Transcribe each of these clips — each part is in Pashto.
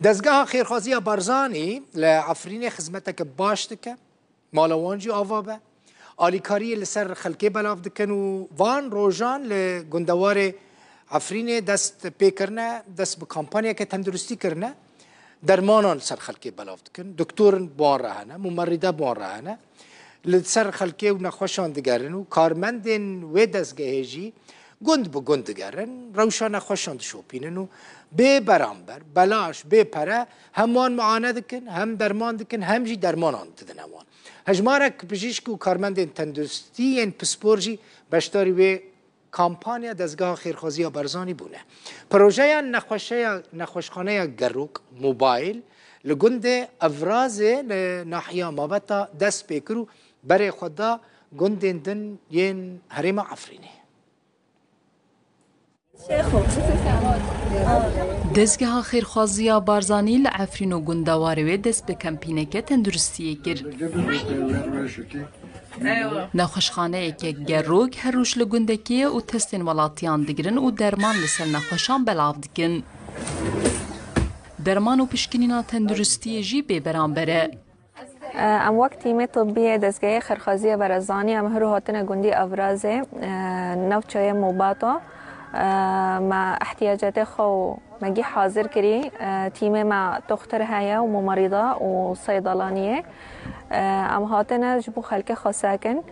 دزگاه خیرخوازی بارزانی لعفرین خدمتك باش دکه مالوانجی آوا به آلیکاری لسر خلقی بلاف دکن و وان روزان لگندوار عفرین دست پی کرنه دست به کمپانیا که تندرستی کرنه درمانان سر خلقی بلاف دکن دکتور بوان رهنه ممرده بوان رهنه لسر خلقی و نخوشان دگرن و کارمندین و دزگهجی گند به گند دگرن روشان خوشان دشوپینن و به برانبر بلاش به پره همان معانه دکن هم درمان دکن هم جی درمانان ددن همان هجمارک بجیشک و کارمند تندرستی این پسپورجی بشتاری و کامپانیا دزگاه خیرخوازی بارزانی بونه پروژه نخوشخانه گروک موبایل لگند افراز لناحیه مابتا دست پیکرو برای خدا گند دن ین حریم عفرینه دزگاه خیرخوازی بارزانی لعفرین و گندواره دست به کمپینه تندرستی کرد. نخوشخانه که گروک هر روش لگندکی و تستین ولاتیان دگرن و درمان لسر نخوشان بلاف دکن. درمان و پشکنینا تندرستی جی به برانبره. ام وقت تیم طبی دزگاه خیرخوازی بارزانی ام هرو هاتن گندی افراز نوچه موباتا مع احتياجات خو مجي حاضر كري تيمي مع دكتور هيا وممرضة وصيدلانية ام هاتنا جبو خلق خساكن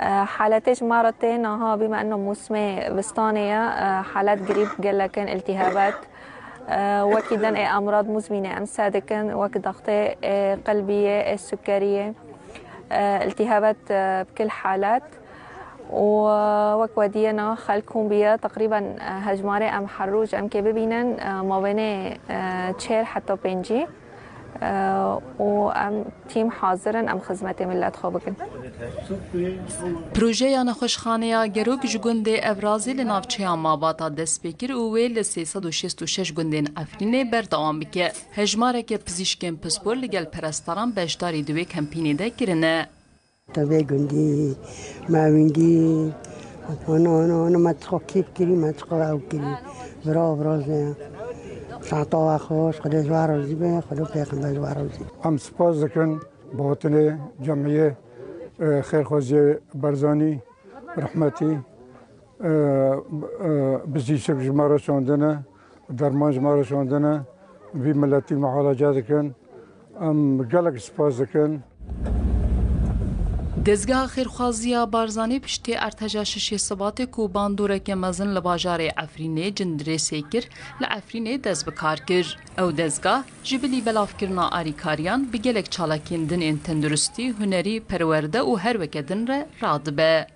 حالتش مرتين ها بما انه موسمي بستانية حالات قريب قلكن التهابات وكدن امراض مزمنة ام سادكن وك ضغطة قلبية السكرية التهابات بكل حالات وكودينا خلكم بيا تقريبا هجماري ام حروج ام که ببینن ما بین 40 حتی 50 و ام تیم حاضرن ام خدمت ملت خوب بکن. پروژه نخوشخانه گروک جگند افرازی لنافچه ماباتا دست بکر و ویل 366 گندین افرینه بردوام بکه هجماره که پزیشکن پسپور لگل پرستاران بشداری دوی کمپینی ده کرنه. تبع جندي معوندي أنا ما تخكيب كري ما تقرأ كري برازه ساعة خوش خد زوار زيبه خد بيخن زوار زي ام سپاس دکن بوطن جمعیه خیرخوازی بارزانی رحمتی بزیشک جماره شوندنه درمان جماره شوندنه وی ملتی معالجه دکن ام گلک سپاس دکن دزگاه خیرخوازی بارزانی پشتی ارتجا شش سبات کو باندوره که مزن لباجار عفرینه جندره سیکر لعفرینه دز بکار کر او دزگاه جبلی بلاف کرنا آریکاریان بگلک چالاکین دن تندرستی هنری پرورده و هر وکدن را رادبه